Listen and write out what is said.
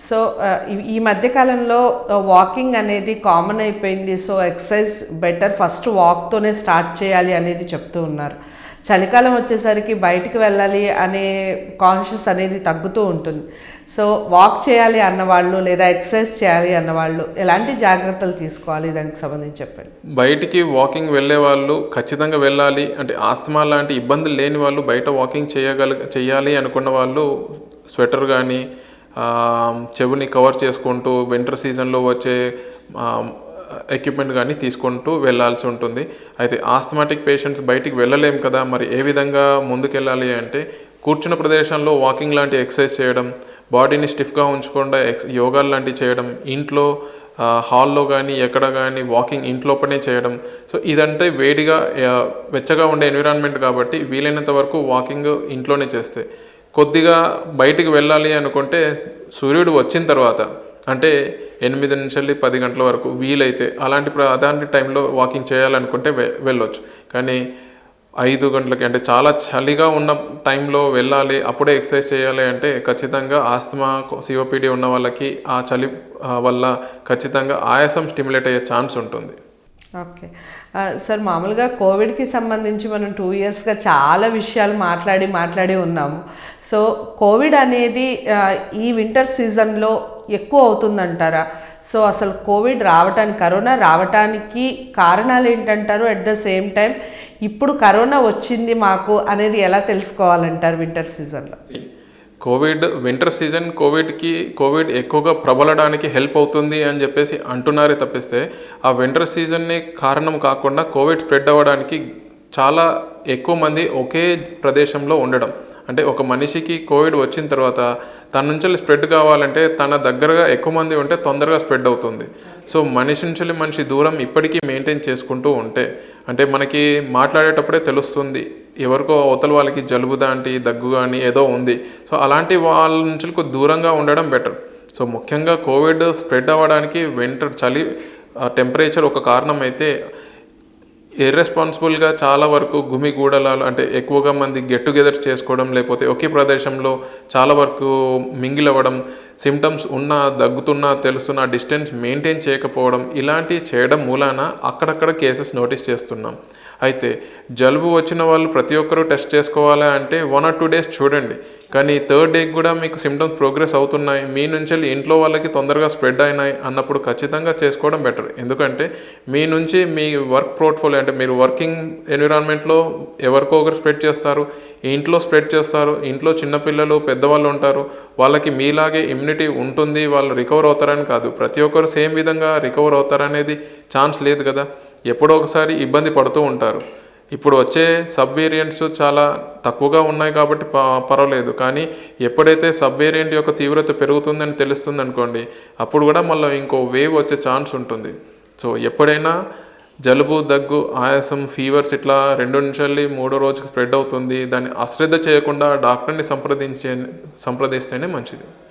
So ఈ మధ్య కాలంలో వాకింగ్ అనేది కామన్ అయిపోయింది. సో ఎక్సర్సైజ్ బెటర్ ఫస్ట్ వాక్తోనే స్టార్ట్ చేయాలి అనేది చెప్తూ ఉన్నారు. చలికాలం వచ్చేసరికి బయటికి వెళ్ళాలి అనే కాన్షియస్ అనేది తగ్గుతూ ఉంటుంది. సో వాక్ చేయాలి అన్నవాళ్ళు లేదా ఎక్సర్సైజ్ చేయాలి అన్నవాళ్ళు ఎలాంటి జాగ్రత్తలు తీసుకోవాలి దానికి సంబంధించి చెప్పండి. బయటికి వాకింగ్ వెళ్ళే వాళ్ళు ఖచ్చితంగా వెళ్ళాలి. అంటే ఆస్తమా లాంటి ఇబ్బందులు లేని వాళ్ళు బయట వాకింగ్ చేయాలి అనుకున్న వాళ్ళు స్వెటర్ కానీ చెవుని కవర్ చేసుకుంటూ వింటర్ సీజన్లో వచ్చే ఎక్విప్మెంట్ కానీ తీసుకుంటూ వెళ్ళాల్సి ఉంటుంది. అయితే ఆస్థమాటిక్ పేషెంట్స్ బయటికి వెళ్ళలేము కదా, మరి ఏ విధంగా ముందుకెళ్ళాలి అంటే కూర్చున్న ప్రదేశంలో వాకింగ్ లాంటి ఎక్సర్సైజ్ చేయడం, బాడీని స్టిఫ్గా ఉంచకుండా యోగాలు లాంటివి చేయడం, ఇంట్లో హాల్లో కానీ ఎక్కడ కానీ వాకింగ్ ఇంట్లోపనే చేయడం. సో ఇదంటే వేడిగా వెచ్చగా ఉండే ఎన్విరాన్మెంట్ కాబట్టి వీలైనంత వరకు వాకింగ్ ఇంట్లోనే చేస్తే, కొద్దిగా బయటికి వెళ్ళాలి అనుకుంటే సూర్యుడు వచ్చిన తర్వాత అంటే 8 నుంచి 10 గంటల వరకు వీలైతే అలాంటి టైంలో వాకింగ్ చేయాలనుకుంటే వెళ్ళొచ్చు. కానీ 5 గంటలకి అంటే చాలా చలిగా ఉన్న టైంలో వెళ్ళాలి, అప్పుడే ఎక్సర్సైజ్ చేయాలి అంటే ఖచ్చితంగా ఆస్తమా సిఓపిడి ఉన్న వాళ్ళకి ఆ చలి వల్ల ఖచ్చితంగా ఆయాసం స్టిమ్యులేట్ అయ్యే ఛాన్స్ ఉంటుంది. ఓకే సార్, మామూలుగా కోవిడ్కి సంబంధించి మనం 2 ఇయర్స్గా చాలా విషయాలు మాట్లాడి ఉన్నాము. సో కోవిడ్ అనేది ఈ వింటర్ సీజన్లో ఎక్కువ అవుతుందంటారా? సో అసలు కరోనా రావటానికి కారణాలు ఏంటంటారు? అట్ ద సేమ్ టైం ఇప్పుడు కరోనా వచ్చింది మాకు అనేది ఎలా తెలుసుకోవాలంటారు వింటర్ సీజన్లో? వింటర్ సీజన్ కోవిడ్ ఎక్కువగా ప్రబలడానికి హెల్ప్ అవుతుంది అని చెప్పేసి అంటున్నారే తప్పిస్తే, ఆ వింటర్ సీజన్ని కారణం కాకుండా కోవిడ్ స్ప్రెడ్ అవ్వడానికి చాలా ఎక్కువ మంది ఒకే ప్రదేశంలో ఉండడం. అంటే ఒక మనిషికి కోవిడ్ వచ్చిన తర్వాత తన నుంచి స్ప్రెడ్ కావాలంటే తన దగ్గరగా ఎక్కువ మంది ఉంటే తొందరగా స్ప్రెడ్ అవుతుంది. సో మనిషి నుంచి మనిషి దూరం ఇప్పటికీ మెయింటైన్ చేసుకుంటూ ఉంటే, అంటే మనకి మాట్లాడేటప్పుడే తెలుస్తుంది ఎవరికో అవతల వాళ్ళకి జలుబు దాంటి దగ్గు కానీ ఏదో ఉంది. సో అలాంటి వాళ్ళ నుంచి కొద్ది దూరంగా ఉండడం బెటర్. సో ముఖ్యంగా కోవిడ్ స్ప్రెడ్ అవ్వడానికి చలి టెంపరేచర్ ఒక కారణం అయితే, ఇర్రెస్పాన్సిబుల్గా చాలా వరకు గుమిగూడలాలు అంటే ఎక్కువగా మంది గెట్ టుగెదర్ చేసుకోవడం, లేకపోతే ఒకే ప్రదేశంలో చాలా వరకు మింగిల్ అవ్వడం, సిమ్టమ్స్ ఉన్నా దగ్గుతున్నా తెలుస్తున్నా డిస్టెన్స్ మెయింటైన్ చేయకపోవడం, ఇలాంటివి చేయడం మూలాన అక్కడక్కడ కేసెస్ నోటీస్ చేస్తున్నాం. అయితే జలుబు వచ్చిన వాళ్ళు ప్రతి ఒక్కరూ టెస్ట్ చేసుకోవాలా అంటే 1 or 2 days చూడండి. కానీ 3rd day కూడా మీకు సిమ్టమ్స్ ప్రోగ్రెస్ అవుతున్నాయి, మీ నుంచి ఇంట్లో వాళ్ళకి తొందరగా స్ప్రెడ్ అయినాయి అన్నప్పుడు ఖచ్చితంగా చేసుకోవడం బెటర్. ఎందుకంటే మీ నుంచి మీ వర్క్ పోర్ట్ఫోలియో అంటే మీరు వర్కింగ్ ఎన్విరాన్మెంట్లో ఎవరికో ఒకరు స్ప్రెడ్ చేస్తారు, ఇంట్లో స్ప్రెడ్ చేస్తారు. ఇంట్లో చిన్నపిల్లలు పెద్దవాళ్ళు ఉంటారు, వాళ్ళకి మీలాగే ఇమ్యూనిటీ ఉంటుంది, వాళ్ళు రికవర్ అవుతారని కాదు. ప్రతి ఒక్కరు సేమ్ విధంగా రికవర్ అవుతారనేది ఛాన్స్ లేదు కదా. ఎప్పుడో ఒకసారి ఇబ్బంది పడుతూ ఉంటారు. ఇప్పుడు వచ్చే సబ్ వేరియంట్స్ చాలా తక్కువగా ఉన్నాయి కాబట్టి పర్వాలేదు. కానీ ఎప్పుడైతే సబ్ వేరియంట్ యొక్క తీవ్రత పెరుగుతుందని తెలుస్తుంది అనుకోండి, అప్పుడు కూడా మళ్ళీ ఇంకో వేవ్ వచ్చే ఛాన్స్ ఉంటుంది. సో ఎప్పుడైనా జలుబు, దగ్గు, ఆయాసం, ఫీవర్స్ ఇట్లా 2 నుంచి 3 రోజుకి స్ప్రెడ్ అవుతుంది, దాన్ని అశ్రద్ధ చేయకుండా డాక్టర్ని సంప్రదిస్తేనే మంచిది.